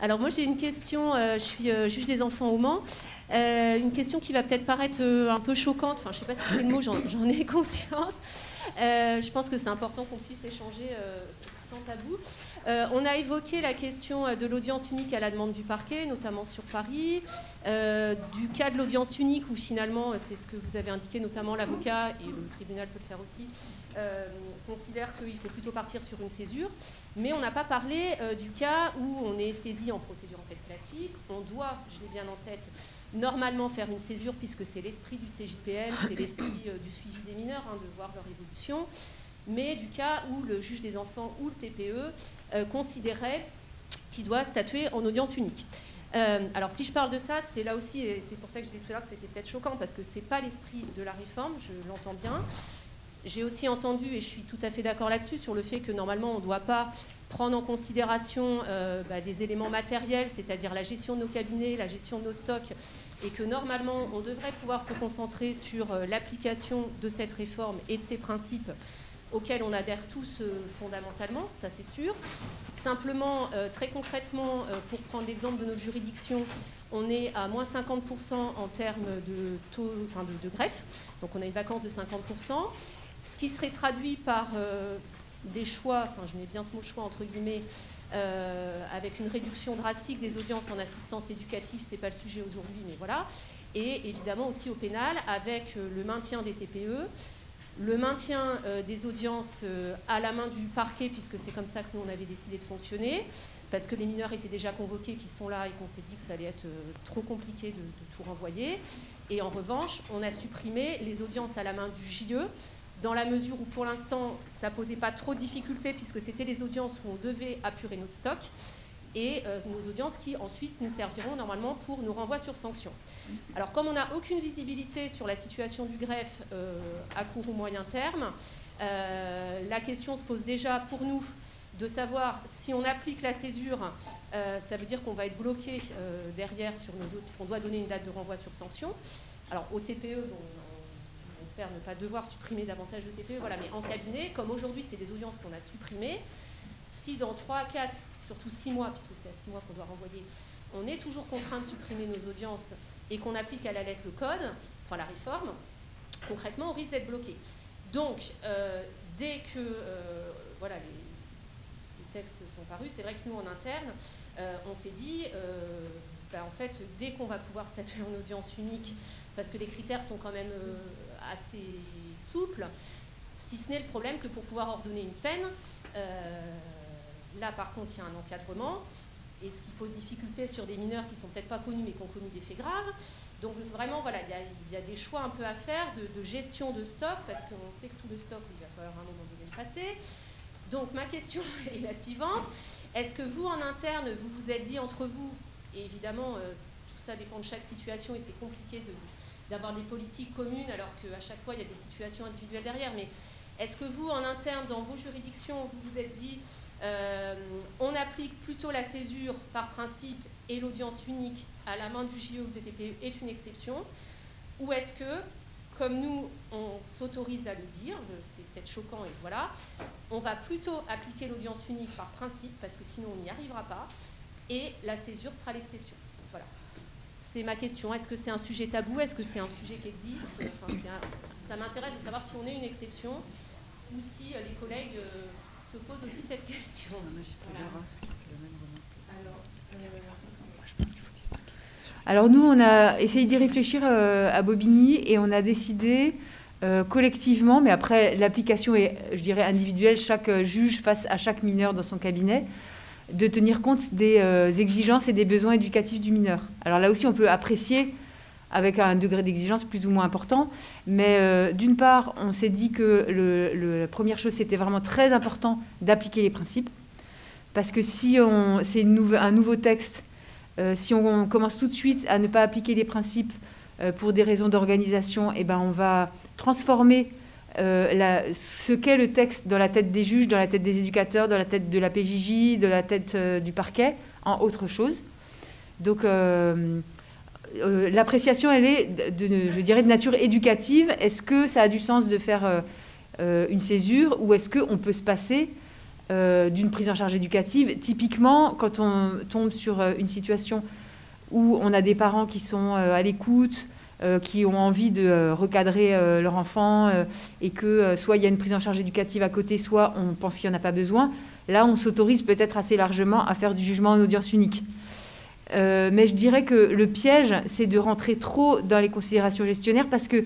Alors moi j'ai une question, je suis juge des enfants au Mans, une question qui va peut-être paraître un peu choquante, enfin je ne sais pas si c'est le mot, j'en ai conscience. Je pense que c'est important qu'on puisse échanger sans tabou. On a évoqué la question de l'audience unique à la demande du parquet, notamment sur Paris, du cas de l'audience unique où finalement, c'est ce que vous avez indiqué, notamment l'avocat, et le tribunal peut le faire aussi, considère qu'il faut plutôt partir sur une césure. Mais on n'a pas parlé du cas où on est saisi en procédure en fait classique. On doit, je l'ai bien en tête, normalement faire une césure puisque c'est l'esprit du CJPM, c'est l'esprit du suivi des mineurs, de voir leur évolution. Mais du cas où le juge des enfants ou le TPE considérait qu'il doit statuer en audience unique. Alors si je parle de ça, c'est là aussi, et c'est pour ça que je disais tout à l'heure que c'était peut-être choquant, parce que ce n'est pas l'esprit de la réforme, je l'entends bien. J'ai aussi entendu, et je suis tout à fait d'accord là-dessus, sur le fait que normalement on ne doit pas prendre en considération des éléments matériels, c'est-à-dire la gestion de nos cabinets, la gestion de nos stocks, et que normalement on devrait pouvoir se concentrer sur l'application de cette réforme et de ses principes auxquels on adhère tous fondamentalement, ça c'est sûr. Simplement, très concrètement, pour prendre l'exemple de notre juridiction, on est à moins 50% en termes de taux, de greffe, donc on a une vacance de 50%, ce qui serait traduit par des choix, je mets bien ce mot choix entre guillemets, avec une réduction drastique des audiences en assistance éducative, c'est pas le sujet aujourd'hui, mais voilà, et évidemment aussi au pénal avec le maintien des TPE, le maintien des audiences à la main du parquet, puisque c'est comme ça que nous on avait décidé de fonctionner, parce que les mineurs étaient déjà convoqués, qui sont là, et qu'on s'est dit que ça allait être trop compliqué de tout renvoyer. Et en revanche, on a supprimé les audiences à la main du JE, dans la mesure où pour l'instant ça posait pas trop de difficultés, puisque c'était les audiences où on devait apurer notre stock, et nos audiences qui ensuite nous serviront normalement pour nos renvois sur sanction. Alors comme on n'a aucune visibilité sur la situation du greffe à court ou moyen terme, la question se pose déjà pour nous de savoir si on applique la césure, ça veut dire qu'on va être bloqué derrière sur nos autres, puisqu'on doit donner une date de renvoi sur sanction. Alors au TPE, on espère ne pas devoir supprimer davantage de TPE, voilà, mais en cabinet, comme aujourd'hui c'est des audiences qu'on a supprimées, si dans 3, 4, surtout 6 mois, puisque c'est à 6 mois qu'on doit renvoyer, on est toujours contraint de supprimer nos audiences et qu'on applique à la lettre le code, enfin la réforme, concrètement, on risque d'être bloqué. Donc, dès que voilà, les textes sont parus, c'est vrai que nous, en interne, on s'est dit, en fait, dès qu'on va pouvoir statuer en audience unique, parce que les critères sont quand même assez souples, si ce n'est le problème que pour pouvoir ordonner une peine, là, par contre, il y a un encadrement, et ce qui pose difficulté sur des mineurs qui ne sont peut-être pas connus, mais qui ont commis des faits graves. Donc, vraiment, voilà, il y a des choix un peu à faire de gestion de stock, parce qu'on sait que tout le stock, il va falloir à un moment donné le passer. Donc, ma question est la suivante. Est-ce que vous, en interne, vous vous êtes dit entre vous, et évidemment, tout ça dépend de chaque situation, et c'est compliqué d'avoir des politiques communes, alors qu'à chaque fois, il y a des situations individuelles derrière, mais est-ce que vous, en interne, dans vos juridictions, vous vous êtes dit on applique plutôt la césure par principe et l'audience unique à la main du JE ou du TPE est une exception, ou est-ce que, comme nous, on s'autorise à le dire, c'est peut-être choquant et voilà, on va plutôt appliquer l'audience unique par principe, parce que sinon on n'y arrivera pas, et la césure sera l'exception. Voilà. C'est ma question. Est-ce que c'est un sujet tabou? Est-ce que c'est un sujet qui existe? Ça m'intéresse de savoir si on est une exception, ou si les collègues se pose aussi cette question. Alors nous, on a essayé d'y réfléchir à Bobigny et on a décidé collectivement, mais après l'application est, je dirais, individuelle, chaque juge face à chaque mineur dans son cabinet, de tenir compte des exigences et des besoins éducatifs du mineur. Alors là aussi, on peut apprécier avec un degré d'exigence plus ou moins important. Mais d'une part, on s'est dit que la première chose, c'était vraiment très important d'appliquer les principes. Parce que si c'est un nouveau texte, si on commence tout de suite à ne pas appliquer les principes pour des raisons d'organisation, eh ben, on va transformer ce qu'est le texte dans la tête des juges, dans la tête des éducateurs, dans la tête de la PJJ, dans la tête du parquet, en autre chose. Donc, l'appréciation, elle est, je dirais, de nature éducative. Est-ce que ça a du sens de faire une césure ou est-ce qu'on peut se passer d'une prise en charge éducative. Typiquement, quand on tombe sur une situation où on a des parents qui sont à l'écoute, qui ont envie de recadrer leur enfant et que soit il y a une prise en charge éducative à côté, soit on pense qu'il n'y en a pas besoin, là on s'autorise peut-être assez largement à faire du jugement en audience unique. Mais je dirais que le piège, c'est de rentrer trop dans les considérations gestionnaires parce que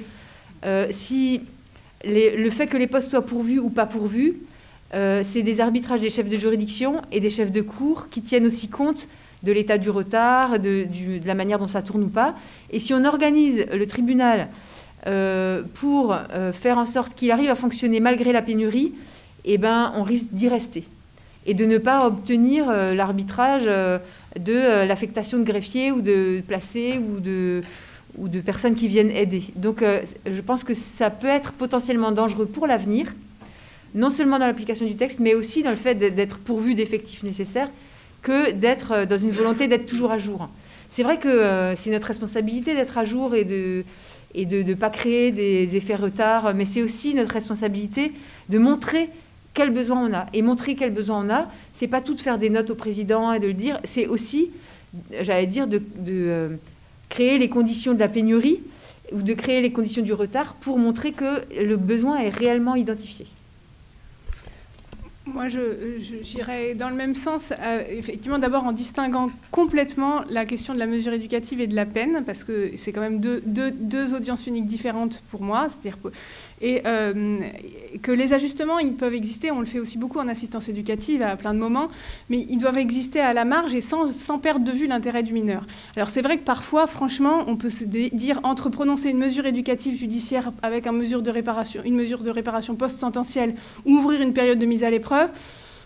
si le fait que les postes soient pourvus ou pas pourvus, c'est des arbitrages des chefs de juridiction et des chefs de cour qui tiennent aussi compte de l'état du retard, de la manière dont ça tourne ou pas. Et si on organise le tribunal pour faire en sorte qu'il arrive à fonctionner malgré la pénurie, eh ben, on risque d'y rester et de ne pas obtenir l'arbitrage de l'affectation de greffiers ou de placés ou de personnes qui viennent aider. Donc je pense que ça peut être potentiellement dangereux pour l'avenir, non seulement dans l'application du texte, mais aussi dans le fait d'être pourvu d'effectifs nécessaires, que d'être dans une volonté d'être toujours à jour. C'est vrai que c'est notre responsabilité d'être à jour et de ne pas créer des effets retard, mais c'est aussi notre responsabilité de montrer quels besoins on a. Et montrer quels besoins on a, c'est pas tout de faire des notes au président et de le dire, c'est aussi, j'allais dire, de créer les conditions de la pénurie ou de créer les conditions du retard pour montrer que le besoin est réellement identifié. Moi, j'irais dans le même sens, effectivement, d'abord en distinguant complètement la question de la mesure éducative et de la peine, parce que c'est quand même deux audiences uniques différentes pour moi, c'est-à-dire que les ajustements, ils peuvent exister, on le fait aussi beaucoup en assistance éducative à plein de moments, mais ils doivent exister à la marge et sans perdre de vue l'intérêt du mineur. Alors c'est vrai que parfois, franchement, on peut se dire entre prononcer une mesure éducative judiciaire avec une mesure de réparation post-sententielle ou ouvrir une période de mise à l'épreuve,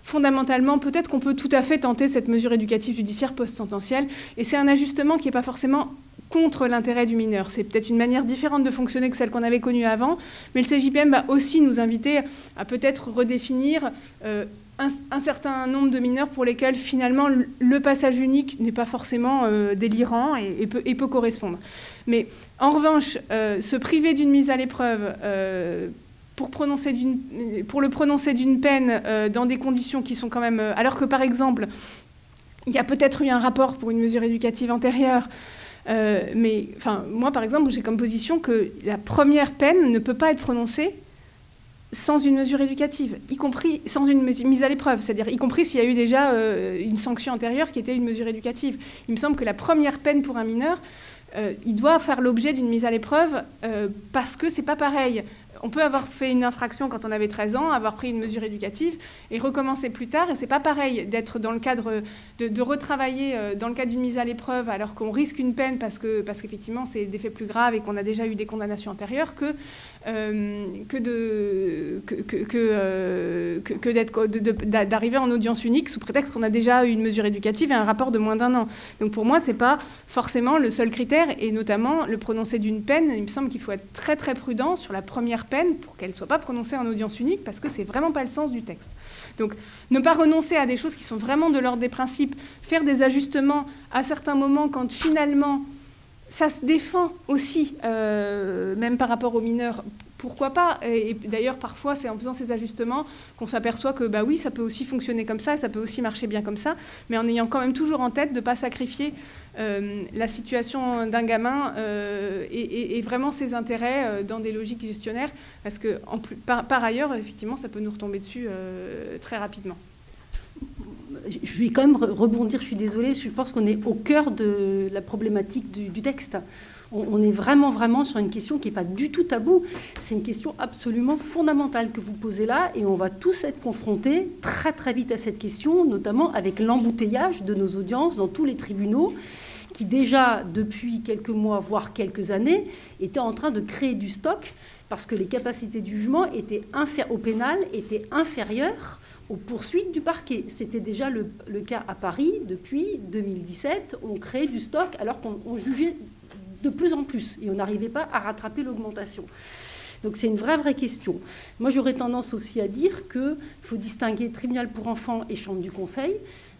fondamentalement, peut-être qu'on peut tout à fait tenter cette mesure éducative judiciaire post-sententielle. Et c'est un ajustement qui n'est pas forcément contre l'intérêt du mineur. C'est peut-être une manière différente de fonctionner que celle qu'on avait connue avant. Mais le CJPM va aussi nous inviter à peut-être redéfinir un certain nombre de mineurs pour lesquels, finalement, le passage unique n'est pas forcément délirant et peut correspondre. Mais en revanche, se priver d'une mise à l'épreuve pour le prononcer d'une peine dans des conditions qui sont quand même... alors que, par exemple, il y a peut-être eu un rapport pour une mesure éducative antérieure, mais moi, par exemple, j'ai comme position que la première peine ne peut pas être prononcée sans une mesure éducative, y compris sans une mise à l'épreuve, c'est-à-dire y compris s'il y a eu déjà une sanction antérieure qui était une mesure éducative. Il me semble que la première peine pour un mineur, il doit faire l'objet d'une mise à l'épreuve parce que c'est pas pareil. On peut avoir fait une infraction quand on avait 13 ans, avoir pris une mesure éducative et recommencer plus tard. Et c'est pas pareil d'être dans le cadre de retravailler dans le cadre d'une mise à l'épreuve alors qu'on risque une peine parce qu'effectivement c'est des faits plus graves et qu'on a déjà eu des condamnations antérieures d'arriver en audience unique sous prétexte qu'on a déjà eu une mesure éducative et un rapport de moins d'1 an. Donc pour moi, c'est pas forcément le seul critère et notamment le prononcé d'une peine. Il me semble qu'il faut être très très prudent sur la première peine pour qu'elle ne soit pas prononcée en audience unique parce que c'est vraiment pas le sens du texte. Donc ne pas renoncer à des choses qui sont vraiment de l'ordre des principes, faire des ajustements à certains moments quand finalement ça se défend aussi, même par rapport aux mineurs, pourquoi pas. Et d'ailleurs, parfois, c'est en faisant ces ajustements qu'on s'aperçoit que, bah oui, ça peut aussi fonctionner comme ça, ça peut aussi marcher bien comme ça, mais en ayant quand même toujours en tête de ne pas sacrifier la situation d'un gamin et vraiment ses intérêts dans des logiques gestionnaires, parce que par ailleurs, effectivement, ça peut nous retomber dessus très rapidement. Je vais quand même rebondir, je suis désolée, parce que je pense qu'on est au cœur de la problématique du texte. On est vraiment sur une question qui n'est pas du tout taboue. C'est une question absolument fondamentale que vous posez là, et on va tous être confrontés très très vite à cette question, notamment avec l'embouteillage de nos audiences dans tous les tribunaux, qui déjà, depuis quelques mois, voire quelques années, étaient en train de créer du stock, parce que les capacités du jugement au pénal étaient inférieures aux poursuites du parquet. C'était déjà le cas à Paris depuis 2017. On créait du stock alors qu'on jugeait de plus en plus et on n'arrivait pas à rattraper l'augmentation. Donc c'est une vraie question. Moi, j'aurais tendance aussi à dire qu'il faut distinguer tribunal pour enfants et chambre du conseil.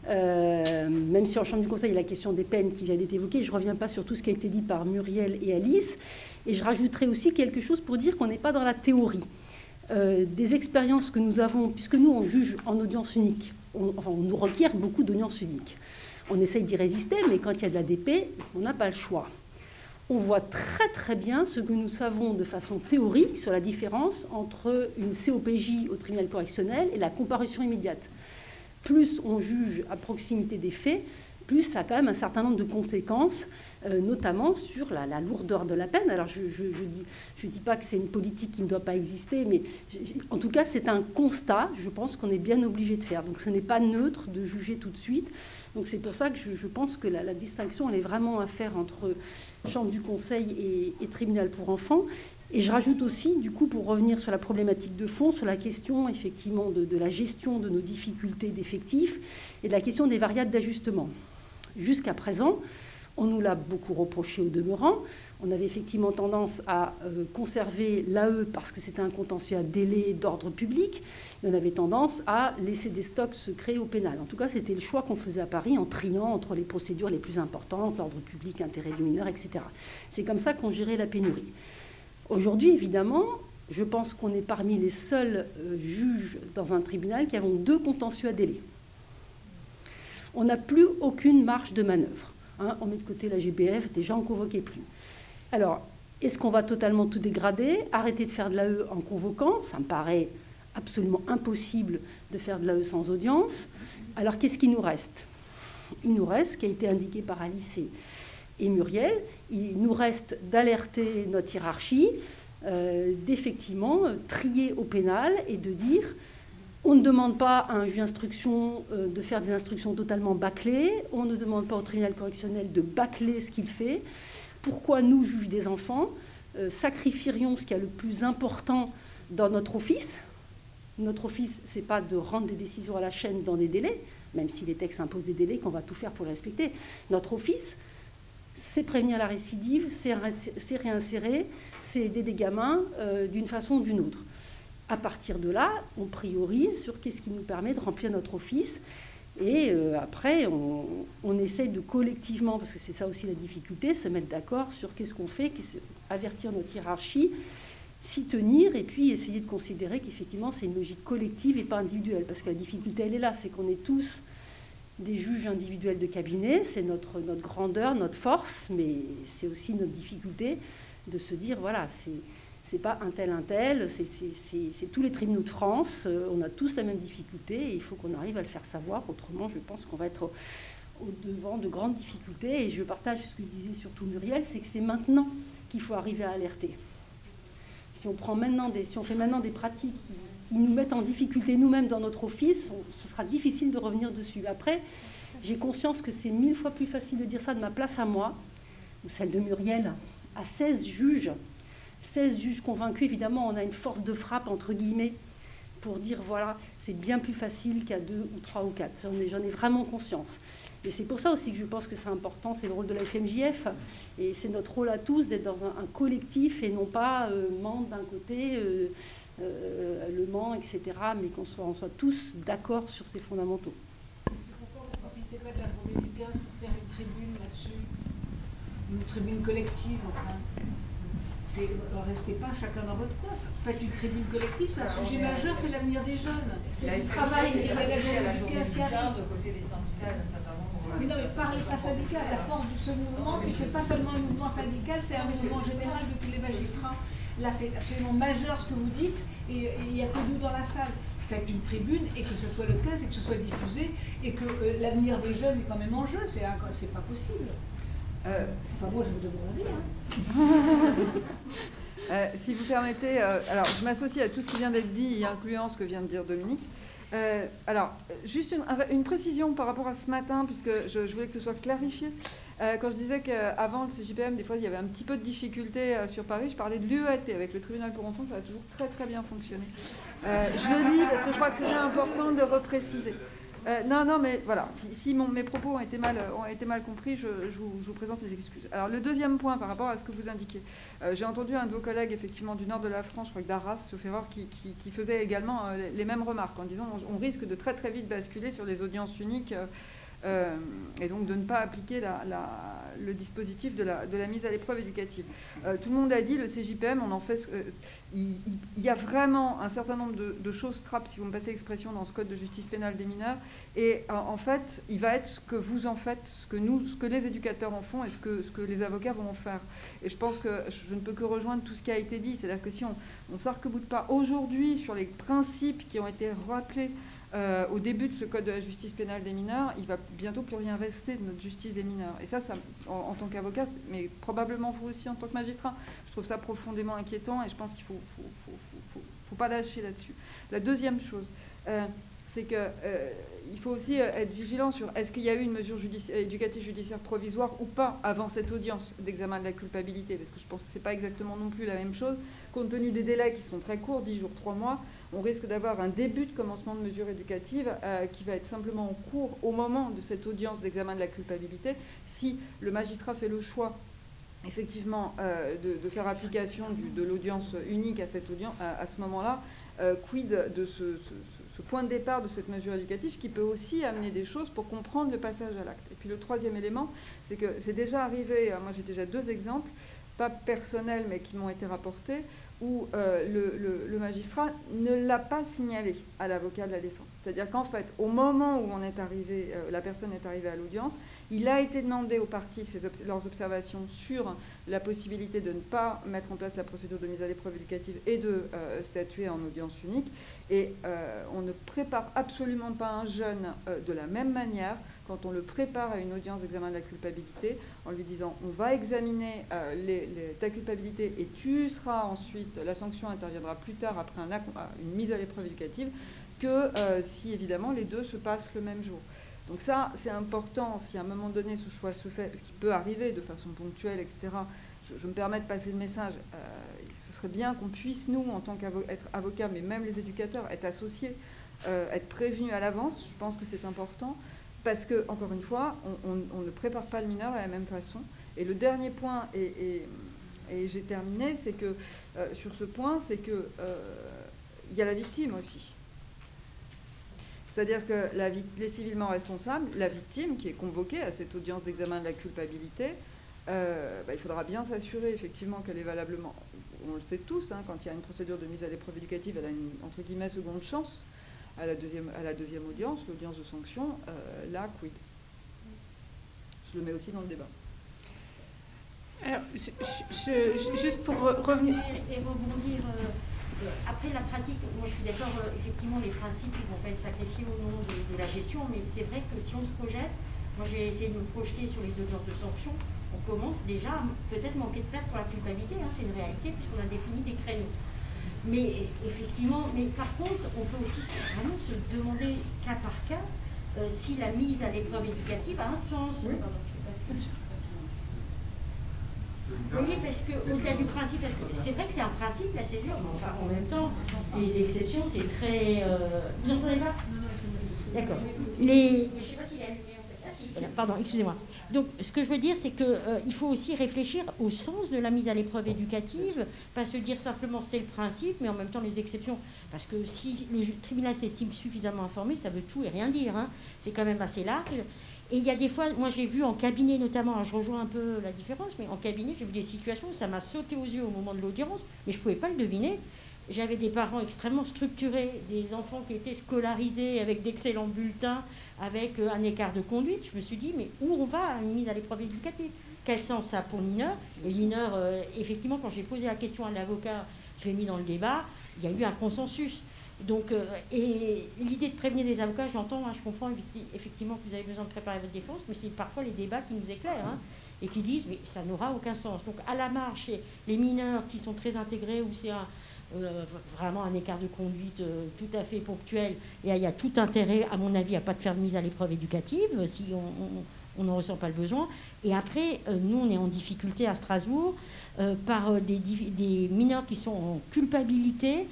Même si en chambre du conseil, il y a la question des peines qui vient d'être évoquée. Je ne reviens pas sur tout ce qui a été dit par Muriel et Alice. Et je rajouterai aussi quelque chose pour dire qu'on n'est pas dans la théorie. des expériences que nous avons, puisque nous, on juge en audience unique, on nous requiert beaucoup d'audience unique. On essaye d'y résister, mais quand il y a de la DP, on n'a pas le choix. On voit très très bien ce que nous savons de façon théorique sur la différence entre une COPJ au tribunal correctionnel et la comparution immédiate. Plus on juge à proximité des faits, plus ça a quand même un certain nombre de conséquences, notamment sur la lourdeur de la peine. Alors je dis pas que c'est une politique qui ne doit pas exister, mais en tout cas c'est un constat, je pense qu'on est bien obligé de faire. Donc ce n'est pas neutre de juger tout de suite. Donc c'est pour ça que je pense que la distinction, elle est vraiment à faire entre chambre du conseil et tribunal pour enfants. Et je rajoute aussi, du coup, pour revenir sur la problématique de fond, sur la question, effectivement, de la gestion de nos difficultés d'effectifs et de la question des variables d'ajustement. Jusqu'à présent, on nous l'a beaucoup reproché au demeurant. On avait effectivement tendance à conserver l'AE parce que c'était un contentieux à délai d'ordre public. Et on avait tendance à laisser des stocks se créer au pénal. En tout cas, c'était le choix qu'on faisait à Paris en triant entre les procédures les plus importantes, l'ordre public, intérêt du mineur, etc. C'est comme ça qu'on gérait la pénurie. Aujourd'hui, évidemment, je pense qu'on est parmi les seuls juges dans un tribunal qui avons 2 contentieux à délai. On n'a plus aucune marge de manœuvre. On met de côté la GBF, déjà on ne convoquait plus. Alors, est-ce qu'on va totalement tout dégrader, arrêter de faire de l'AE en convoquant? Ça me paraît absolument impossible de faire de l'AE sans audience. Alors, qu'est-ce qui nous reste? Il nous reste, ce qui a été indiqué par Alice et Muriel, il nous reste d'alerter notre hiérarchie, d'effectivement trier au pénal et de dire on ne demande pas à un juge d'instruction de faire des instructions totalement bâclées, on ne demande pas au tribunal correctionnel de bâcler ce qu'il fait. Pourquoi nous, juges des enfants, sacrifierions ce qu'il y a le plus important dans notre office? Notre office, ce n'est pas de rendre des décisions à la chaîne dans des délais, même si les textes imposent des délais, qu'on va tout faire pour les respecter. Notre office, c'est prévenir la récidive, c'est réinsérer, c'est aider des gamins d'une façon ou d'une autre. À partir de là, on priorise sur qu'est-ce qui nous permet de remplir notre office. Et après, on essaye de collectivement, parce que c'est ça aussi la difficulté, se mettre d'accord sur qu'est-ce qu'on fait, avertir notre hiérarchie, s'y tenir, et puis essayer de considérer qu'effectivement, c'est une logique collective et pas individuelle. Parce que la difficulté, elle est là, c'est qu'on est tous des juges individuels de cabinet, c'est notre grandeur, notre force, mais c'est aussi notre difficulté de se dire, voilà, c'est pas un tel, c'est tous les tribunaux de France, on a tous la même difficulté et il faut qu'on arrive à le faire savoir, autrement je pense qu'on va être au devant de grandes difficultés. Et je partage ce que disait surtout Muriel, c'est que c'est maintenant qu'il faut arriver à alerter. Si on fait maintenant des pratiques qui nous mettent en difficulté nous-mêmes dans notre office, ce sera difficile de revenir dessus. Après, j'ai conscience que c'est 1000 fois plus facile de dire ça de ma place à moi, ou celle de Muriel, à 16 juges convaincus. Évidemment, on a une force de frappe, entre guillemets, pour dire, voilà, c'est bien plus facile qu'à 2 ou 3 ou 4. J'en ai vraiment conscience. Et c'est pour ça aussi que je pense que c'est important, c'est le rôle de la FMJF, et c'est notre rôle à tous d'être dans un collectif et non pas Mans d'un côté, Le Mans, etc., mais qu'on soit tous d'accord sur ces fondamentaux. Pourquoi vous ne profitez pas de la journée du 15 pour faire une tribune là-dessus? Une tribune collective, enfin. Restez pas chacun dans votre coin. Faites une tribune collective, c'est un sujet majeur, c'est l'avenir des jeunes. C'est du travail, et la journée du 15 qui arrive. De côté des syndicats, d'un certain nombre. Mais non, mais parlez pas syndical. La force de ce mouvement, c'est que c'est pas seulement un mouvement syndical, c'est un mouvement général de tous les magistrats. Là, c'est absolument majeur ce que vous dites, et il n'y a que nous dans la salle. Faites une tribune, et que ce soit le 15, et que ce soit diffusé, et que l'avenir des jeunes est quand même en jeu. C'est pas possible. C'est pas moi, je vous demande rien. Si vous permettez, alors je m'associe à tout ce qui vient d'être dit, incluant ce que vient de dire Dominique. Alors, juste une précision par rapport à ce matin, puisque je voulais que ce soit clarifié. Quand je disais qu'avant le CJPM, des fois, il y avait un petit peu de difficulté sur Paris, je parlais de l'UEAT avec le tribunal pour enfants, ça a toujours très très bien fonctionné. Je le dis parce que je crois que c'est important de repréciser. Non, mais voilà, si mes propos ont été mal compris, je vous présente mes excuses. Alors, le deuxième point par rapport à ce que vous indiquez. J'ai entendu un de vos collègues, effectivement, du nord de la France, je crois que d'Arras, sauf erreur, qui faisait également les mêmes remarques, en disant on risque de très très vite basculer sur les audiences uniques et donc de ne pas appliquer le dispositif de la mise à l'épreuve éducative. Tout le monde a dit, le CJPM, on en fait... il y a vraiment un certain nombre de choses trappes, si vous me passez l'expression, dans ce code de justice pénale des mineurs. Et en fait, il va être ce que vous en faites, ce que les éducateurs en font et ce que les avocats vont en faire. Et je pense que je ne peux que rejoindre tout ce qui a été dit. C'est-à-dire que si on ne s'arc-boute pas aujourd'hui sur les principes qui ont été rappelés au début de ce code de la justice pénale des mineurs, il ne va bientôt plus rien rester de notre justice des mineurs. Et ça en tant qu'avocat, mais probablement vous aussi en tant que magistrat, je trouve ça profondément inquiétant et je pense qu'il faut pas lâcher là-dessus. La deuxième chose, c'est qu'il faut aussi être vigilant sur est-ce qu'il y a eu une mesure éducative judiciaire provisoire ou pas avant cette audience d'examen de la culpabilité, parce que je pense que ce n'est pas exactement non plus la même chose. Compte tenu des délais qui sont très courts, 10 jours, 3 mois, on risque d'avoir un début de commencement de mesure éducative qui va être simplement en cours au moment de cette audience d'examen de la culpabilité. Si le magistrat fait le choix effectivement de faire application de l'audience unique à cette audience, à ce moment-là, quid de ce point de départ de cette mesure éducative qui peut aussi amener des choses pour comprendre le passage à l'acte. Et puis le troisième élément, c'est que c'est déjà arrivé, moi j'ai déjà 2 exemples, pas personnels mais qui m'ont été rapportés, où le magistrat ne l'a pas signalé à l'avocat de la défense. C'est-à-dire qu'en fait, au moment où la personne est arrivée à l'audience, il a été demandé aux parties leurs observations sur la possibilité de ne pas mettre en place la procédure de mise à l'épreuve éducative et de statuer en audience unique. Et on ne prépare absolument pas un jeune de la même manière quand on le prépare à une audience d'examen de la culpabilité, en lui disant on va examiner ta culpabilité et tu seras ensuite, la sanction interviendra plus tard après une mise à l'épreuve éducative, que si évidemment les deux se passent le même jour. Donc ça, c'est important, si à un moment donné ce choix se fait, parce qu'il peut arriver de façon ponctuelle, etc., je me permets de passer le message, ce serait bien qu'on puisse, nous, en tant qu'avocats, mais même les éducateurs, être associés, être prévenus à l'avance. Je pense que c'est important. Parce que, encore une fois, on ne prépare pas le mineur à la même façon. Et le dernier point, et j'ai terminé, c'est que sur ce point, c'est que il y a la victime aussi. C'est-à-dire que les civilement responsables, la victime qui est convoquée à cette audience d'examen de la culpabilité, il faudra bien s'assurer effectivement qu'elle est valablement. On le sait tous, hein, quand il y a une procédure de mise à l'épreuve éducative, elle a une entre guillemets seconde chance. À la deuxième audience, l'audience de sanction, là, quid. Je le mets aussi dans le débat. Alors, juste pour revenir... Et rebondir, après la pratique, moi je suis d'accord, effectivement, les principes ils vont pas être sacrifiés au nom de la gestion, mais c'est vrai que si on se projette, moi j'ai essayé de me projeter sur les audiences de sanction, on commence déjà à peut-être manquer de place pour la culpabilité, hein, c'est une réalité, puisqu'on a défini des créneaux. Mais effectivement, par contre, on peut aussi vraiment se demander cas par cas si la mise à l'épreuve éducative a un sens. Oui. Bien sûr. Vous voyez, parce qu'au-delà du principe, parce que c'est vrai que c'est un principe, la césure, mais enfin, en même temps, les exceptions, c'est très... Vous entendez pas? D'accord. Je ne sais pas s'il y a une... Pardon, excusez-moi. Donc, ce que je veux dire, c'est qu'il faut aussi réfléchir au sens de la mise à l'épreuve éducative, pas se dire simplement c'est le principe, mais en même temps les exceptions. Parce que si le tribunal s'estime suffisamment informé, ça veut tout et rien dire. Hein. C'est quand même assez large. Et il y a des fois, moi j'ai vu en cabinet notamment, alors je rejoins un peu la différence, mais en cabinet, j'ai vu des situations où ça m'a sauté aux yeux au moment de l'audience, mais je ne pouvais pas le deviner. J'avais des parents extrêmement structurés, des enfants qui étaient scolarisés avec d'excellents bulletins, avec un écart de conduite. Je me suis dit, mais où on va à une mise à l'épreuve éducative? Quel sens ça a pour le mineur? Et le mineur, effectivement, quand j'ai posé la question à l'avocat, je l'ai mis dans le débat, il y a eu un consensus. Donc, et l'idée de prévenir les avocats, j'entends, hein, je comprends effectivement que vous avez besoin de préparer votre défense, mais c'est parfois les débats qui nous éclairent, hein, et qui disent, mais ça n'aura aucun sens. Donc, à la marge, chez les mineurs qui sont très intégrés, où c'est vraiment un écart de conduite tout à fait ponctuel, et il y a tout intérêt, à mon avis, à ne pas de faire de mise à l'épreuve éducative, si on n'en ressent pas le besoin. Et après, nous, on est en difficulté à Strasbourg par des mineurs qui sont en culpabilité.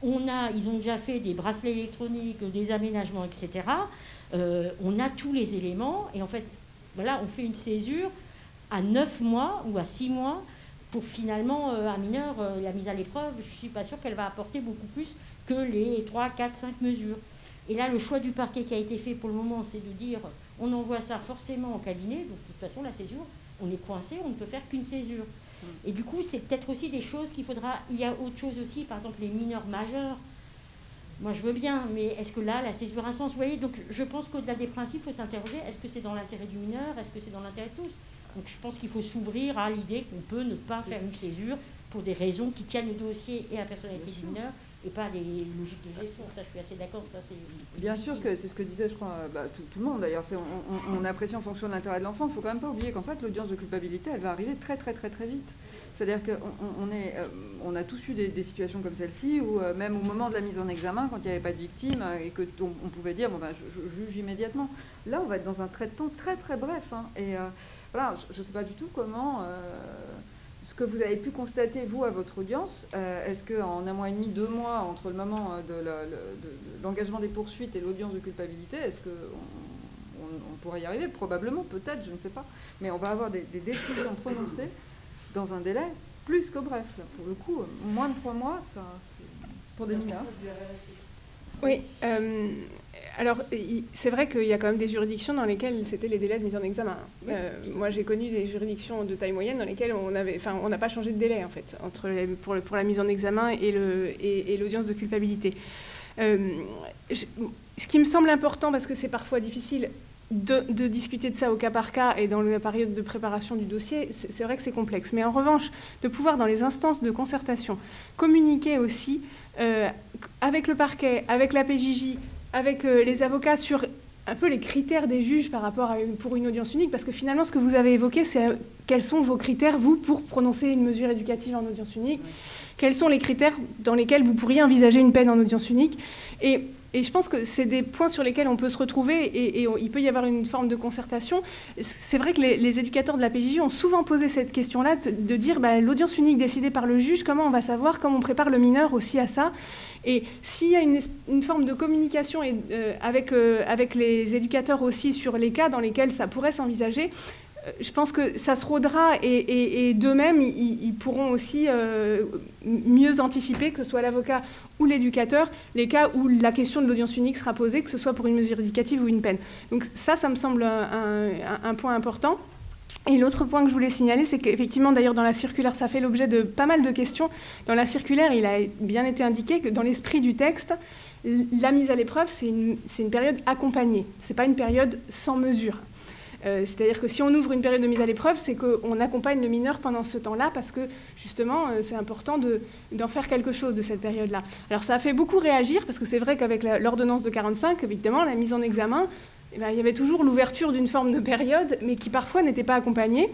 Ils ont déjà fait des bracelets électroniques, des aménagements, etc. On a tous les éléments, et en fait, voilà, on fait une césure à 9 mois ou à 6 mois, pour finalement, un mineur, la mise à l'épreuve, je ne suis pas sûre qu'elle va apporter beaucoup plus que les 3, 4, 5 mesures. Et là, le choix du parquet qui a été fait pour le moment, c'est de dire on envoie ça forcément au cabinet, donc de toute façon, la césure, on est coincé, on ne peut faire qu'une césure. Et du coup, c'est peut-être aussi des choses qu'il faudra... Il y a autre chose aussi, par exemple, les mineurs majeurs. Moi, je veux bien, mais est-ce que là, la césure a un sens? Vous voyez, donc je pense qu'au-delà des principes, il faut s'interroger, est-ce que c'est dans l'intérêt du mineur? Est-ce que c'est dans l'intérêt de tous? Donc je pense qu'il faut s'ouvrir à l'idée qu'on peut ne pas faire une césure pour des raisons qui tiennent au dossier et à la personnalité du mineur, et pas des logiques de gestion. Ça, je suis assez d'accord. Ça, c'est bien sûr que c'est ce que disait, je crois, tout le monde d'ailleurs. On apprécie en fonction de l'intérêt de l'enfant. Il ne faut quand même pas oublier qu'en fait, l'audience de culpabilité, elle va arriver très, très, très, très vite. C'est-à-dire qu'on a tous eu des situations comme celle-ci, où même au moment de la mise en examen, quand il n'y avait pas de victime, et qu'on pouvait dire, bon, ben, je juge immédiatement. Là, on va être dans un trait de temps très, très bref. Hein, et voilà, je ne sais pas du tout comment... ce que vous avez pu constater, vous, à votre audience, est-ce qu'en 1 mois et demi, 2 mois, entre le moment de l'engagement des poursuites et l'audience de culpabilité, est-ce qu'on pourrait y arriver? Probablement, peut-être, je ne sais pas. Mais on va avoir des décisions prononcées dans un délai plus que bref. Là. Pour le coup, moins de 3 mois, ça, c'est pour des mineurs. Oui, alors c'est vrai qu'il y a quand même des juridictions dans lesquelles c'était les délais de mise en examen. Oui. Moi, j'ai connu des juridictions de taille moyenne dans lesquelles on n'a pas changé de délai en fait pour la mise en examen et l'audience de culpabilité. Ce qui me semble important, parce que c'est parfois difficile de discuter de ça au cas par cas et dans la période de préparation du dossier, c'est vrai que c'est complexe. Mais en revanche, de pouvoir dans les instances de concertation communiquer aussi avec le parquet, avec la PJJ, avec les avocats sur un peu les critères des juges par rapport pour une audience unique, parce que finalement ce que vous avez évoqué, c'est quels sont vos critères, vous, pour prononcer une mesure éducative en audience unique, quels sont les critères dans lesquels vous pourriez envisager une peine en audience unique. Et je pense que c'est des points sur lesquels on peut se retrouver et il peut y avoir une forme de concertation. C'est vrai que les éducateurs de la PJJ ont souvent posé cette question-là, de dire l'audience unique décidée par le juge, comment on va savoir, comment on prépare le mineur aussi à ça. Et s'il y a une forme de communication avec les éducateurs aussi sur les cas dans lesquels ça pourrait s'envisager, je pense que ça se rôdera et d'eux-mêmes, ils pourront aussi mieux anticiper, que ce soit l'avocat ou l'éducateur, les cas où la question de l'audience unique sera posée, que ce soit pour une mesure éducative ou une peine. Donc ça me semble un point important. Et l'autre point que je voulais signaler, c'est qu'effectivement, d'ailleurs, dans la circulaire, ça fait l'objet de pas mal de questions. Dans la circulaire, il a bien été indiqué que dans l'esprit du texte, la mise à l'épreuve, c'est une période accompagnée. Ce n'est pas une période sans mesure. C'est-à-dire que si on ouvre une période de mise à l'épreuve, c'est qu'on accompagne le mineur pendant ce temps-là parce que, justement, c'est important d'en faire quelque chose de cette période-là. Alors, ça a fait beaucoup réagir parce que c'est vrai qu'avec l'ordonnance de 45, évidemment, la mise en examen, il y avait toujours l'ouverture d'une forme de période, mais qui parfois n'était pas accompagnée.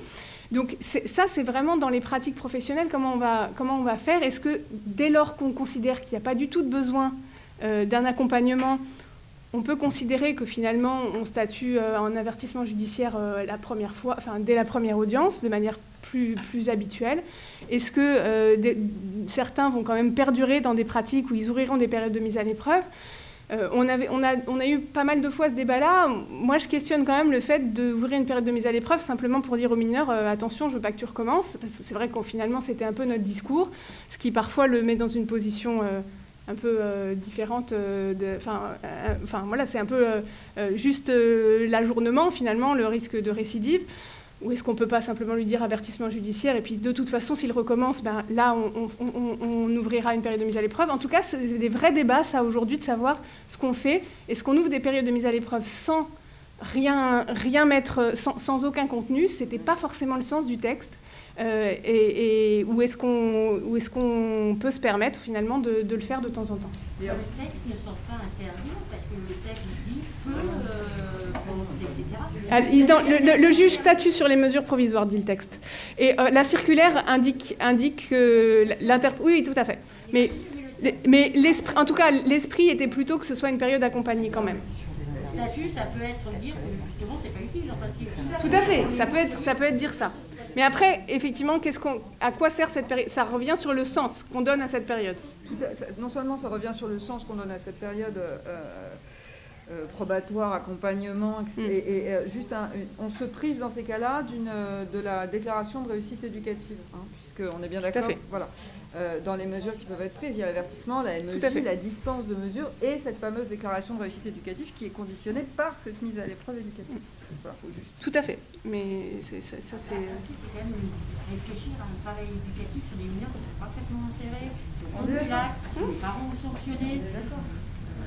Donc, ça, c'est vraiment dans les pratiques professionnelles, comment on va faire. Est-ce que, dès lors qu'on considère qu'il n'y a pas du tout de besoin d'un accompagnement, on peut considérer que finalement on statue en avertissement judiciaire dès la première audience, de manière plus habituelle. Est-ce que certains vont quand même perdurer dans des pratiques où ils ouvriront des périodes de mise à l'épreuve? On a eu pas mal de fois ce débat-là. Moi, je questionne quand même le fait d'ouvrir une période de mise à l'épreuve simplement pour dire aux mineurs attention, je veux pas que tu recommences. Parce que c'est vrai que finalement, c'était un peu notre discours, ce qui parfois le met dans une position un peu différente. Voilà, c'est un peu juste l'ajournement, finalement, le risque de récidive. Ou est-ce qu'on ne peut pas simplement lui dire avertissement judiciaire et puis de toute façon, s'il recommence, là, on ouvrira une période de mise à l'épreuve. En tout cas, c'est des vrais débats, ça, aujourd'hui, de savoir ce qu'on fait. Est-ce qu'on ouvre des périodes de mise à l'épreuve sans rien mettre, sans aucun contenu? Ce n'était pas forcément le sens du texte. Ou est-ce qu'on peut se permettre, finalement, de le faire de temps en temps? Le texte ne semble pas interdire, parce que le texte dit etc. Le juge statue sur les mesures provisoires, dit le texte. Et la circulaire indique oui, tout à fait. Mais l'esprit, en tout cas, l'esprit était plutôt que ce soit une période accompagnée quand même. Statut, ça peut être dire que justement, c'est pas utile. Tout à fait, ça peut être dire ça. Mais après, effectivement, à quoi sert cette période? Ça revient sur le sens qu'on donne à cette période. Non seulement ça revient sur le sens qu'on donne à cette période, probatoire, accompagnement, et juste on se prive dans ces cas-là de la déclaration de réussite éducative, hein, puisqu'on est bien d'accord. Voilà. Dans les mesures qui peuvent être prises, il y a l'avertissement, la MEJ, la dispense de mesures et cette fameuse déclaration de réussite éducative qui est conditionnée par cette mise à l'épreuve éducative. Voilà, juste. Tout à fait. Mais ça, c'est... C'est quand même réfléchir à un travail éducatif sur des mineurs qui sont parfaitement insérés, qui ont du lac, que les parents ont sanctionné.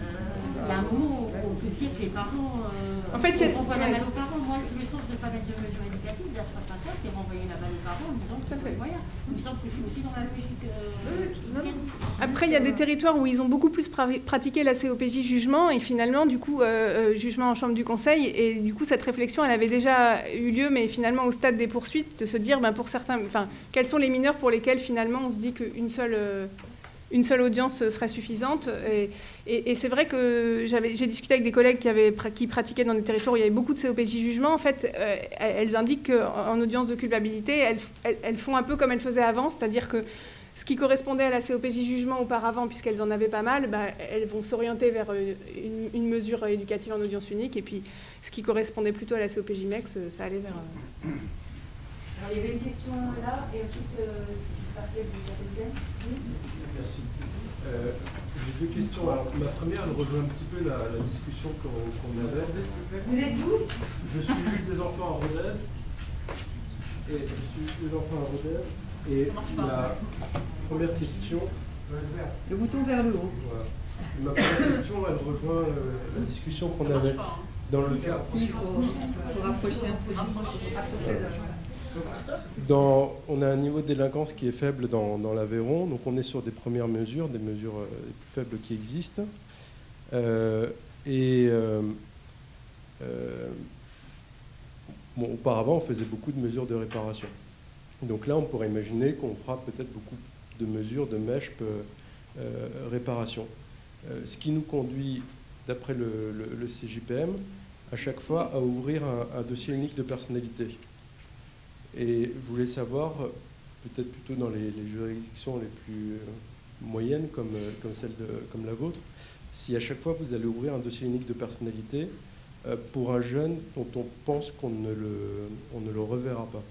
Il y a un moment où on peut se dire que les parents renvoient la balle aux parents. Moi, le sens de ne pas mettre de mesures éducatives, vers certains cas, c'est renvoyer la balle aux parents en disant que c'est moyen. Il me semble que je suis aussi dans la logique. Après, il y a des territoires où ils ont beaucoup plus pratiqué la COPJ jugement et finalement, du coup, jugement en chambre du conseil. Et du coup, cette réflexion, elle avait déjà eu lieu, mais finalement, au stade des poursuites, de se dire, pour certains, quels sont les mineurs pour lesquels finalement on se dit qu'une seule audience serait suffisante. Et c'est vrai que j'ai discuté avec des collègues qui pratiquaient dans des territoires où il y avait beaucoup de COPJ jugement. En fait, elles indiquent qu'en audience de culpabilité, elles font un peu comme elles faisaient avant, c'est-à-dire que ce qui correspondait à la COPJ jugement auparavant, puisqu'elles en avaient pas mal, elles vont s'orienter vers une mesure éducative en audience unique. Et puis, ce qui correspondait plutôt à la COPJ MEX, ça allait vers... Alors, il y avait une question là, et ensuite, partir de la deuxième. Oui. Merci. J'ai deux questions. Alors, ma première, elle rejoint un petit peu la discussion qu'on avait. Vous êtes d'où? Je suis juge des enfants à Rodez. Et la première question... Le bouton vers le haut. Voilà. Ma première question, elle rejoint la discussion qu'on avait dans le cas... Il faut rapprocher un peu. On a un niveau de délinquance qui est faible dans l'Aveyron, donc on est sur des premières mesures, des mesures les plus faibles qui existent. Auparavant, on faisait beaucoup de mesures de réparation. Donc là, on pourrait imaginer qu'on fera peut-être beaucoup de mesures de MESHP réparation. Ce qui nous conduit, d'après le CJPM, à chaque fois à ouvrir un dossier unique de personnalité. Et je voulais savoir, peut-être plutôt dans les juridictions les plus moyennes, comme la vôtre, si à chaque fois vous allez ouvrir un dossier unique de personnalité pour un jeune dont on pense qu'on ne le reverra pas.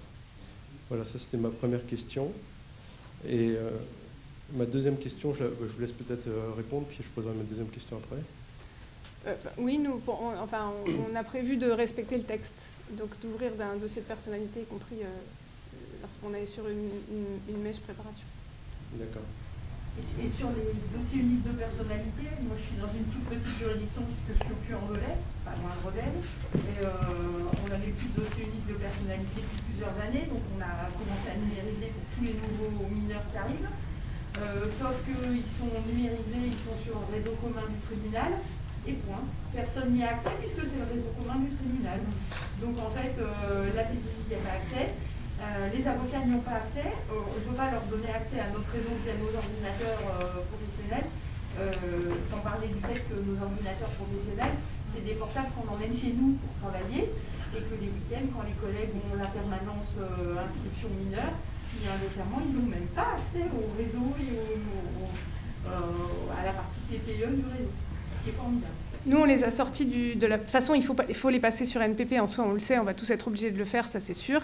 Voilà, ça c'était ma première question. Et ma deuxième question, je vous laisse peut-être répondre, puis je poserai ma deuxième question après. Oui, on a prévu de respecter le texte, donc d'ouvrir un dossier de personnalité, y compris lorsqu'on est sur une mèche préparation. D'accord. Et sur les dossiers uniques de personnalité, moi je suis dans une toute petite juridiction puisque je suis au Puy-en-Velay, pas loin de Rodez, et on n'avait plus de dossier unique de personnalité depuis plusieurs années, donc on a commencé à numériser pour tous les nouveaux mineurs qui arrivent, sauf qu'ils sont numérisés, ils sont sur un réseau commun du tribunal, et point. Personne n'y a accès puisque c'est le réseau commun du tribunal. Donc en fait, la PJJ n'y a pas accès. Les avocats n'y ont pas accès, on ne peut pas leur donner accès à notre réseau via nos ordinateurs professionnels, sans parler du fait que nos ordinateurs professionnels, c'est des portables qu'on emmène chez nous pour travailler, et que les week-ends, quand les collègues ont la permanence inscription mineure, s'il y a un enterrement, ils n'ont même pas accès au réseau et à la partie TPE du réseau, ce qui est formidable. Nous, on les a sortis de la façon, il faut les passer sur NPP. En soi, on le sait, on va tous être obligés de le faire, ça c'est sûr.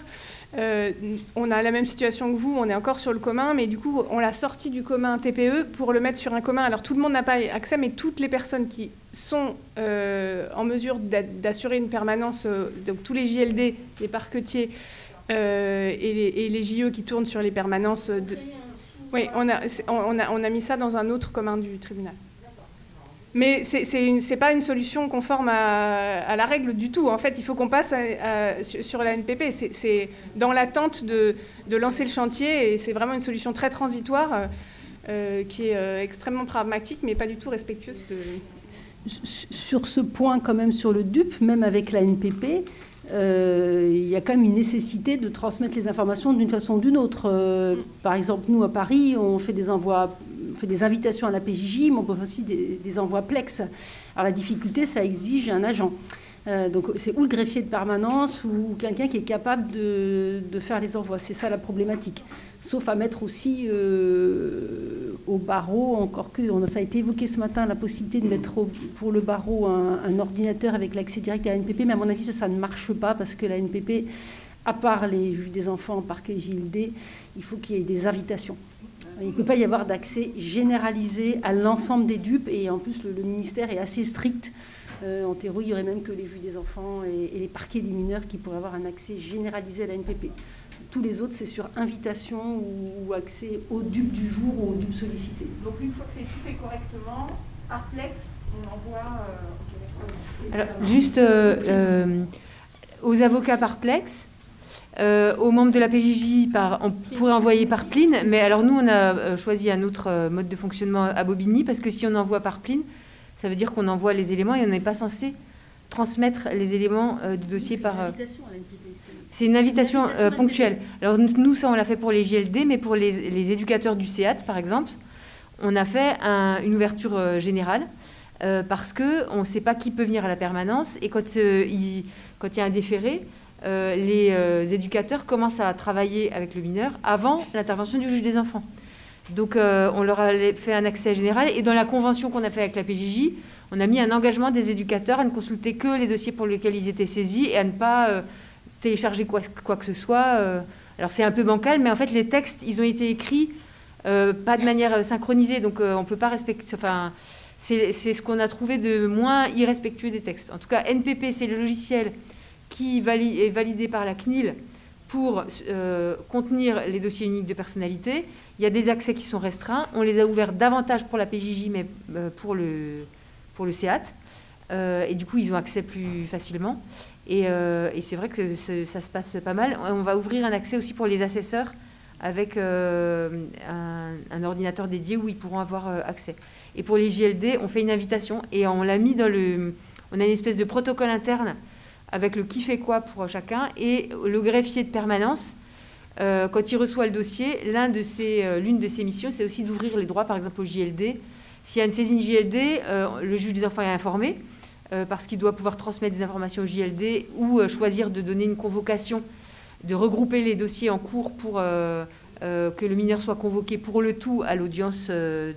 On a la même situation que vous, on est encore sur le commun, mais du coup, on l'a sorti du commun TPE pour le mettre sur un commun. Alors, tout le monde n'a pas accès, mais toutes les personnes qui sont en mesure d'assurer une permanence, donc tous les JLD, les parquetiers et les JE qui tournent sur les permanences. Oui, on a mis ça dans un autre commun du tribunal. Mais c'est pas une solution conforme à la règle du tout. En fait, il faut qu'on passe sur la NPP. C'est dans l'attente de lancer le chantier, et c'est vraiment une solution très transitoire qui est extrêmement pragmatique, mais pas du tout respectueuse de... Sur ce point, quand même, sur le DUP, même avec la NPP, il y a quand même une nécessité de transmettre les informations d'une façon ou d'une autre. Par exemple, nous, à Paris, on fait des envois... On fait des invitations à la PJJ, mais on peut aussi des envois Plex. Alors la difficulté, ça exige un agent. Donc c'est ou le greffier de permanence ou quelqu'un qui est capable de faire les envois. C'est ça la problématique. Sauf à mettre aussi au barreau, encore que ça a été évoqué ce matin, la possibilité de mettre pour le barreau un ordinateur avec l'accès direct à la NPP, mais à mon avis, ça ne marche pas parce que la NPP, à part les juges des enfants, parquet JLD, il faut qu'il y ait des invitations. Il ne peut pas y avoir d'accès généralisé à l'ensemble des dupes, et en plus, le ministère est assez strict. En théorie, il y aurait même que les juges des enfants et les parquets des mineurs qui pourraient avoir un accès généralisé à la NPP. Tous les autres, c'est sur invitation ou accès aux dupes du jour ou aux dupes sollicitées. Donc une fois que c'est tout fait correctement, Arplex, on envoie... Alors, juste aux avocats par Plex, aux membres de la PJJ, on pourrait envoyer par Pline, mais alors nous, on a choisi un autre mode de fonctionnement à Bobigny, parce que si on envoie par Pline, ça veut dire qu'on envoie les éléments et on n'est pas censé transmettre les éléments du dossier par... C'est une invitation ponctuelle. Alors nous, ça, on l'a fait pour les JLD, mais pour les éducateurs du SEAT, par exemple, on a fait une ouverture générale parce qu'on ne sait pas qui peut venir à la permanence. Et quand il y a un déféré, les éducateurs commencent à travailler avec le mineur avant l'intervention du juge des enfants. Donc on leur a fait un accès général. Et dans la convention qu'on a fait avec la PJJ, on a mis un engagement des éducateurs à ne consulter que les dossiers pour lesquels ils étaient saisis et à ne pas... télécharger quoi que ce soit. Alors c'est un peu bancal, mais en fait les textes, ils ont été écrits pas de manière synchronisée, donc on ne peut pas respecter... Enfin, c'est ce qu'on a trouvé de moins irrespectueux des textes. En tout cas, NPP, c'est le logiciel qui est validé par la CNIL pour contenir les dossiers uniques de personnalité. Il y a des accès qui sont restreints. On les a ouverts davantage pour la PJJ, mais pour le SEAT. Et du coup, ils ont accès plus facilement. Et c'est vrai que ça se passe pas mal. On va ouvrir un accès aussi pour les assesseurs avec un ordinateur dédié où ils pourront avoir accès. Et pour les JLD, on fait une invitation et on l'a mis dans le... On a une espèce de protocole interne avec le qui fait quoi pour chacun. Et le greffier de permanence, quand il reçoit le dossier, l'une de ses missions, c'est aussi d'ouvrir les droits, par exemple, au JLD. S'il y a une saisine JLD, le juge des enfants est informé. Parce qu'il doit pouvoir transmettre des informations au JLD ou choisir de donner une convocation, de regrouper les dossiers en cours pour que le mineur soit convoqué pour le tout à l'audience de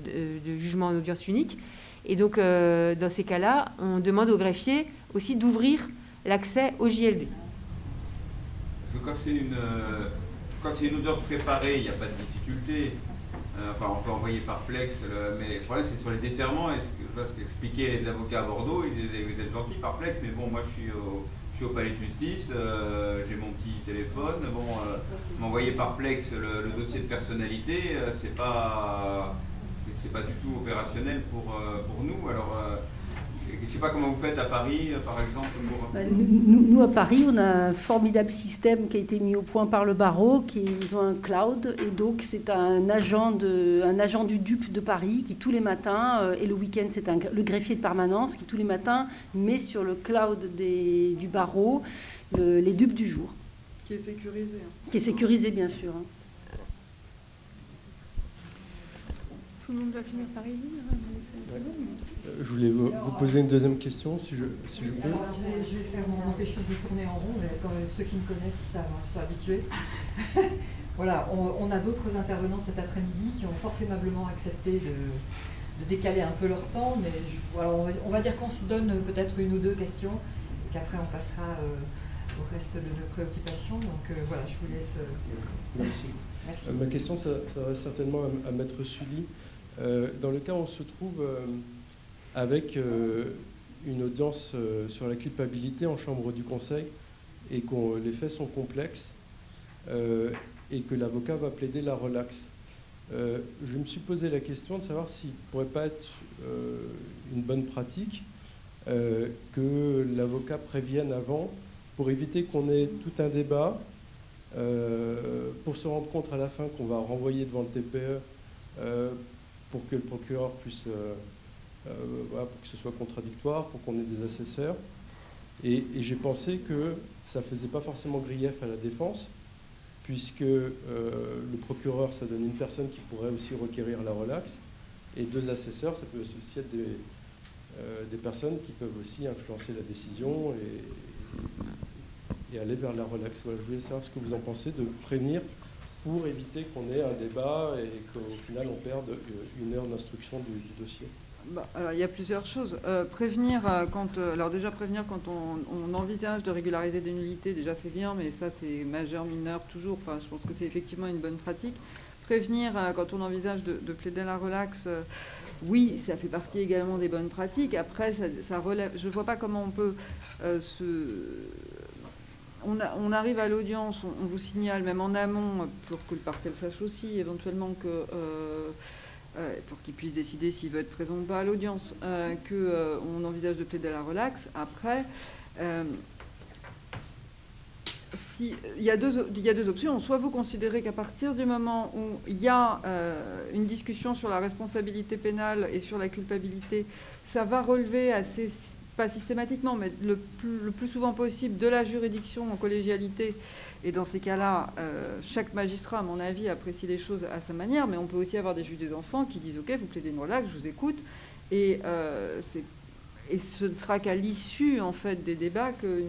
jugement en audience unique. Et donc, dans ces cas-là, on demande au greffier aussi d'ouvrir l'accès au JLD. Parce que quand c'est une audience préparée, il n'y a pas de difficulté. Enfin, on peut envoyer par Plex, mais le problème, c'est sur les déferments. Ce qu'expliquaient les avocats à Bordeaux, ils étaient gentils par Plex, mais bon, moi, je suis au palais de justice, j'ai mon petit téléphone. Bon, m'envoyer par Plex le dossier de personnalité, c'est pas du tout opérationnel pour nous. Alors, je ne sais pas comment vous faites à Paris, par exemple. Nous, à Paris, on a un formidable système qui a été mis au point par le barreau. Ils ont un cloud, et donc c'est un agent du DUP de Paris qui, tous les matins, et le week-end, c'est le greffier de permanence qui, tous les matins, met sur le cloud du barreau les DUP du jour. Qui est sécurisé. Qui est sécurisé, bien sûr. Tout le monde va finir par ici. Je voulais vous poser une deuxième question, si je peux. Alors, je vais faire mon empêcheuse de tourner en rond, mais quand ceux qui me connaissent, ils savent, ils sont habitués. Voilà, on a d'autres intervenants cet après-midi qui ont fort aimablement accepté de décaler un peu leur temps, mais voilà, on va dire qu'on se donne peut-être une ou deux questions, et qu'après on passera au reste de nos préoccupations. Donc voilà, je vous laisse. Merci. Merci. Ma question s'adresse certainement à Maître Sully. Dans le cas où on se trouve avec une audience sur la culpabilité en chambre du conseil et que les faits sont complexes et que l'avocat va plaider la relaxe, je me suis posé la question de savoir s'il ne pourrait pas être une bonne pratique que l'avocat prévienne avant pour éviter qu'on ait tout un débat, pour se rendre compte à la fin qu'on va renvoyer devant le TPE pour que le procureur puisse, voilà, pour que ce soit contradictoire, pour qu'on ait des assesseurs. Et j'ai pensé que ça ne faisait pas forcément grief à la défense, puisque le procureur, ça donne une personne qui pourrait aussi requérir la relaxe, et deux assesseurs, ça peut aussi être des personnes qui peuvent aussi influencer la décision et aller vers la relaxe. Voilà, je voulais savoir ce que vous en pensez de prévenir pour éviter qu'on ait un débat et qu'au final on perde 1 heure d'instruction du dossier? Alors, il y a plusieurs choses. Prévenir quand on envisage de régulariser des nullités, déjà c'est bien, mais ça c'est majeur, mineur, toujours. Enfin, je pense que c'est effectivement une bonne pratique. Prévenir quand on envisage de plaider la relaxe, oui, ça fait partie également des bonnes pratiques. Après, ça relève. Je ne vois pas comment on peut on arrive à l'audience, on vous signale même en amont pour que le parquet le sache aussi, éventuellement que pour qu'il puisse décider s'il veut être présent ou pas à l'audience, qu'on envisage de plaider la relaxe. Après, il y a deux options. Soit vous considérez qu'à partir du moment où il y a une discussion sur la responsabilité pénale et sur la culpabilité, ça va relever assez, pas systématiquement, mais le plus souvent possible de la juridiction en collégialité. Et dans ces cas-là, chaque magistrat, à mon avis, apprécie les choses à sa manière, mais on peut aussi avoir des juges des enfants qui disent « Ok, vous plaidez une relaxe, je vous écoute ». Et ce ne sera qu'à l'issue, en fait, des débats que...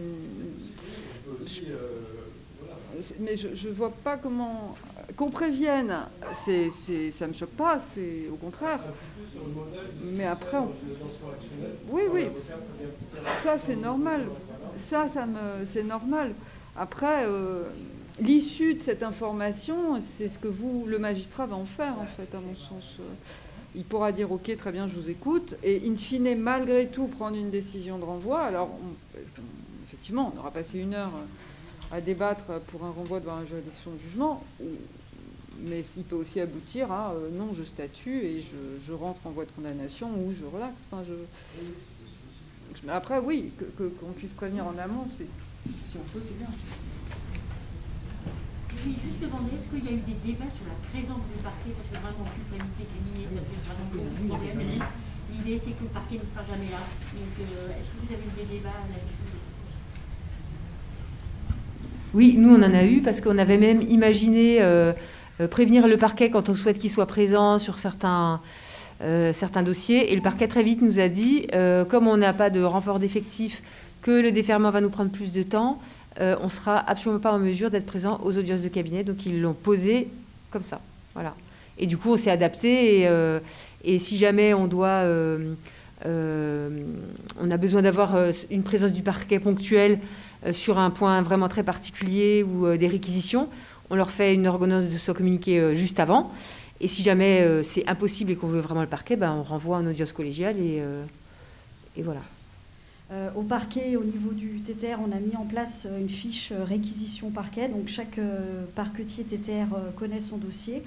Mais je ne vois pas comment... Qu'on prévienne, ça ne me choque pas, c'est au contraire. Mais après... Oui, ça c'est normal. C'est normal. Après, l'issue de cette information, c'est ce que le magistrat va en faire, en fait, à mon sens. Il pourra dire « Ok, très bien, je vous écoute », et in fine, malgré tout, prendre une décision de renvoi. Alors, effectivement, on aura passé 1 heure à débattre pour un renvoi devant la juridiction de jugement, mais il peut aussi aboutir à non, je statue et je rentre en voie de condamnation ou je relaxe. Enfin, après, oui, qu'on puisse prévenir en amont, si on peut, c'est bien. Je vais juste demander, est-ce qu'il y a eu des débats sur la présence du parquet, parce que vraiment, culpabilité criminelle, ça fait vraiment beaucoup de problèmes. L'idée, c'est que le parquet ne sera jamais là. Donc, est-ce que vous avez eu des débats là-dessus? Oui, nous on en a eu parce qu'on avait même imaginé prévenir le parquet quand on souhaite qu'il soit présent sur certains dossiers. Et le parquet très vite nous a dit, comme on n'a pas de renfort d'effectifs, que le déferment va nous prendre plus de temps, on ne sera absolument pas en mesure d'être présent aux audiences de cabinet. Donc ils l'ont posé comme ça. Voilà. Et du coup on s'est adapté et si jamais on doit... on a besoin d'avoir une présence du parquet ponctuelle sur un point vraiment très particulier ou des réquisitions, on leur fait une ordonnance de soit communiquée juste avant. Et si jamais c'est impossible et qu'on veut vraiment le parquet, on renvoie en audience collégiale et voilà. Au parquet, au niveau du TTR, on a mis en place une fiche réquisition parquet. Donc chaque parquetier TTR connaît son dossier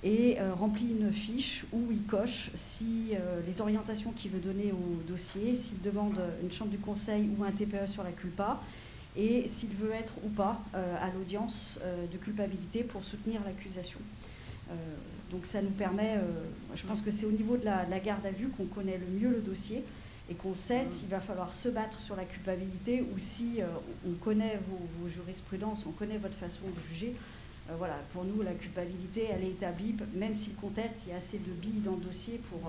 et remplit une fiche où il coche si les orientations qu'il veut donner au dossier, s'il demande une chambre du conseil ou un TPE sur la culpa, et s'il veut être ou pas à l'audience de culpabilité pour soutenir l'accusation. Donc ça nous permet, je pense que c'est au niveau de la garde à vue qu'on connaît le mieux le dossier et qu'on sait s'il va falloir se battre sur la culpabilité ou si on connaît vos jurisprudences, on connaît votre façon de juger. Voilà, pour nous, la culpabilité, elle est établie, même s'il conteste, il y a assez de billes dans le dossier pour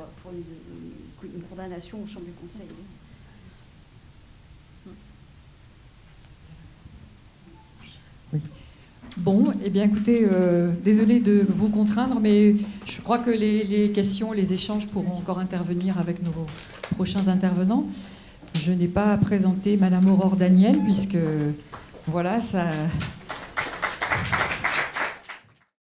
une condamnation au champ du conseil. Oui. Bon, eh bien écoutez, désolé de vous contraindre, mais je crois que les questions, les échanges pourront encore intervenir avec nos prochains intervenants. Je n'ai pas présenté Madame Aurore Daniel, puisque voilà, ça...